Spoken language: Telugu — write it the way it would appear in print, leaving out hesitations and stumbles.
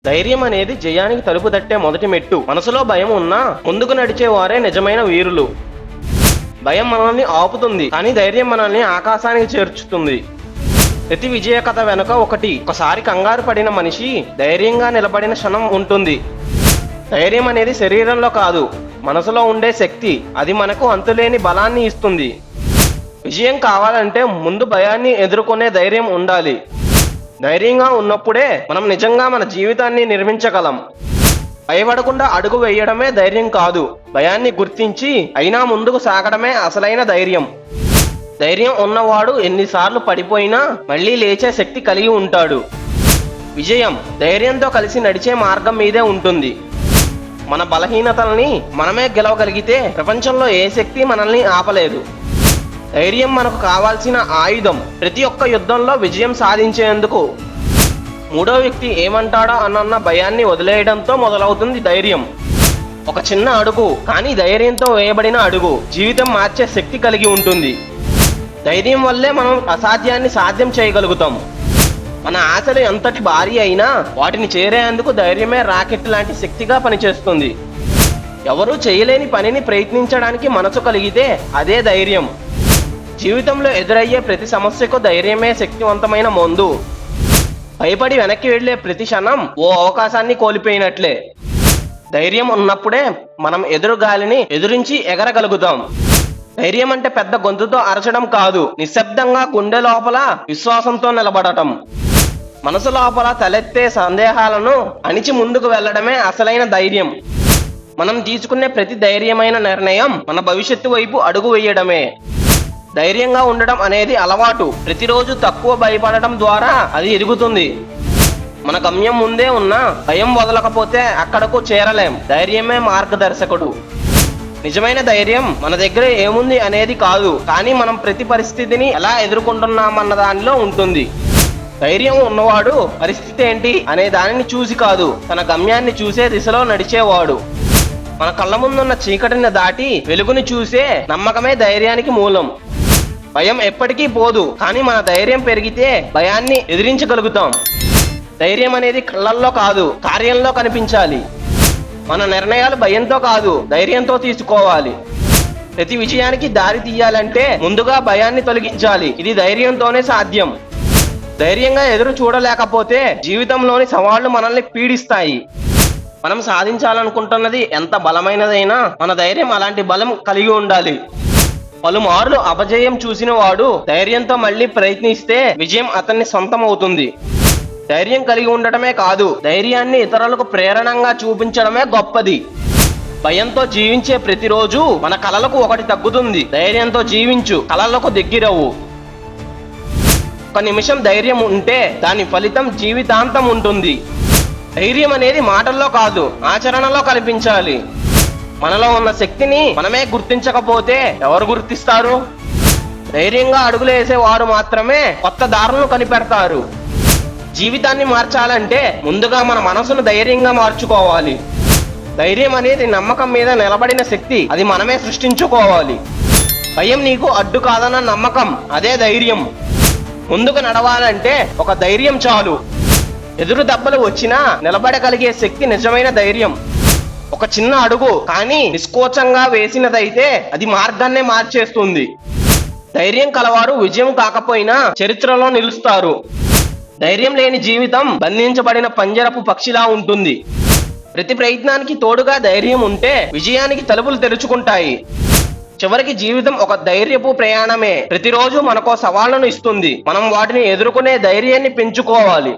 ధైర్యం అనేది జయానికి తలుపు తట్టే మొదటి మెట్టు. మనసులో భయం ఉన్నా ముందుకు నడిచే వారే నిజమైన వీరులు. భయం మనల్ని ఆపుతుంది, కానీ ధైర్యం మనల్ని ఆకాశానికి చేర్చుతుంది. ప్రతి విజయ కథ వెనుక ఒకసారి కంగారు పడిన మనిషి ధైర్యంగా నిలబడిన క్షణం ఉంటుంది. ధైర్యం అనేది శరీరంలో కాదు, మనసులో ఉండే శక్తి. అది మనకు అంతులేని బలాన్ని ఇస్తుంది. విజయం కావాలంటే ముందు భయాన్ని ఎదుర్కొనే ధైర్యం ఉండాలి. ధైర్యంగా ఉన్నప్పుడే మనం నిజంగా మన జీవితాన్ని నిర్మించగలం. భయపడకుండా అడుగు వేయడమే ధైర్యం కాదు, భయాన్ని గుర్తించి అయినా ముందుకు సాగడమే అసలైన ధైర్యం. ధైర్యం ఉన్నవాడు ఎన్నిసార్లు పడిపోయినా మళ్ళీ లేచే శక్తి కలిగి ఉంటాడు. విజయం ధైర్యంతో కలిసి నడిచే మార్గం మీదే ఉంటుంది. మన బలహీనతల్ని మనమే గెలవగలిగితే ప్రపంచంలో ఏ శక్తి మనల్ని ఆపలేదు. ధైర్యం మనకు కావాల్సిన ఆయుధం. ప్రతి ఒక్క యుద్ధంలో విజయం సాధించేందుకు మూడో వ్యక్తి ఏమంటాడో అన్న భయాన్ని వదిలేయడంతో మొదలవుతుంది ధైర్యం. ఒక చిన్న అడుగు, కానీ ధైర్యంతో వేయబడిన అడుగు జీవితం మార్చే శక్తి కలిగి ఉంటుంది. ధైర్యం వల్లే మనం అసాధ్యాన్ని సాధ్యం చేయగలుగుతాం. మన ఆశలు ఎంతటి భారీ అయినా వాటిని చేరేందుకు ధైర్యమే రాకెట్ లాంటి శక్తిగా పనిచేస్తుంది. ఎవరూ చేయలేని పనిని ప్రయత్నించడానికి మనసు కలిగితే అదే ధైర్యం. జీవితంలో ఎదురయ్యే ప్రతి సమస్యకు ధైర్యమే శక్తివంతమైన మందు. భయపడి వెనక్కి వెళ్లే ప్రతి క్షణం ఓ అవకాశాన్ని కోల్పోయినట్లే. ధైర్యం ఉన్నప్పుడే మనం ఎదురుగాలిని ఎదురించి ఎగరగలుగుతాం. ధైర్యం అంటే పెద్ద గొంతుతో అరచడం కాదు, నిశ్శబ్దంగా గుండె లోపల విశ్వాసంతో నిలబడటం. మనసు లోపల తలెత్తే సందేహాలను అణిచి ముందుకు వెళ్లడమే అసలైన ధైర్యం. మనం తీసుకునే ప్రతి ధైర్యమైన నిర్ణయం మన భవిష్యత్తు వైపు అడుగు వేయడమే. ధైర్యంగా ఉండడం అనేది అలవాటు. ప్రతిరోజు తక్కువ భయపడటం ద్వారా అది ఎదుగుతుంది. మన గమ్యం ముందే ఉన్నా భయం వదలకపోతే అక్కడకు చేరలేం. ధైర్యమే మార్గదర్శకుడు. నిజమైన ధైర్యం మన దగ్గర ఏముంది అనేది కాదు, కానీ మనం ప్రతి పరిస్థితిని ఎలా ఎదుర్కొంటున్నామన్న దానిలో ఉంటుంది. ధైర్యం ఉన్నవాడు పరిస్థితి ఏంటి అనే దానిని చూసి కాదు, తన గమ్యాన్ని చూసే దిశలో నడిచేవాడు. మన కళ్ళ ముందున్న చీకటిని దాటి వెలుగుని చూసే నమ్మకమే ధైర్యానికి మూలం. భయం ఎప్పటికీ పోదు, కానీ మన ధైర్యం పెరిగితే భయాన్ని ఎదిరించగలుగుతాం. ధైర్యం అనేది కళ్ళల్లో కాదు, కార్యంలో కనిపించాలి. మన నిర్ణయాలు భయంతో కాదు, ధైర్యంతో తీసుకోవాలి. ప్రతి విజయానికి దారి తీయాలంటే ముందుగా భయాన్ని తొలగించాలి. ఇది ధైర్యంతోనే సాధ్యం. ధైర్యంగా ఎదురు చూడలేకపోతే జీవితంలోని సవాళ్లు మనల్ని పీడిస్తాయి. మనం సాధించాలనుకుంటున్నది ఎంత బలమైనదైనా మన ధైర్యం అలాంటి బలం కలిగి ఉండాలి. పలుమార్లు అపజయం చూసిన వాడు ధైర్యంతో మళ్ళీ ప్రయత్నిస్తే విజయం అతన్ని సొంతం అవుతుంది. ధైర్యం కలిగి ఉండటమే కాదు, ధైర్యాన్ని ఇతరులకు ప్రేరణగా చూపించడమే గొప్పది. భయంతో జీవించే ప్రతిరోజు మన కలలకు ఒకటి తగ్గుతుంది. ధైర్యంతో జీవించు, కలలకు దగ్గరవు. ఒక నిమిషం ధైర్యం ఉంటే దాని ఫలితం జీవితాంతం ఉంటుంది. ధైర్యం అనేది మాటల్లో కాదు, ఆచరణలో కనిపించాలి. మనలో ఉన్న శక్తిని మనమే గుర్తించకపోతే ఎవరు గుర్తిస్తారు? ధైర్యంగా అడుగులేసే వారు మాత్రమే కొత్త దారులను కనిపెడతారు. జీవితాన్ని మార్చాలంటే ముందుగా మన మనసును ధైర్యంగా మార్చుకోవాలి. ధైర్యం అనేది నమ్మకం మీద నిలబడిన శక్తి. అది మనమే సృష్టించుకోవాలి. భయం నీకు అడ్డు కాదన్న నమ్మకం, అదే ధైర్యం. ముందుకు నడవాలంటే ఒక ధైర్యం చాలు. ఎదురు దెబ్బలు వచ్చినా నిలబడగలిగే శక్తి నిజమైన ధైర్యం. ఒక చిన్న అడుగు, కానీ నిష్కోచంగా వేసినదైతే అది మార్గాన్నే మార్చేస్తుంది. ధైర్యం కలవారు విజయం కాకపోయినా చరిత్రలో నిలుస్తారు. ధైర్యం లేని జీవితం బంధించబడిన పంజరపు పక్షిలా ఉంటుంది. ప్రతి ప్రయత్నానికి తోడుగా ధైర్యం ఉంటే విజయానికి తలుపులు తెరుచుకుంటాయి. చివరికి జీవితం ఒక ధైర్యపు ప్రయాణమే. ప్రతిరోజు మనకో సవాళ్లను ఇస్తుంది. మనం వాటిని ఎదుర్కొనే ధైర్యాన్ని పెంచుకోవాలి.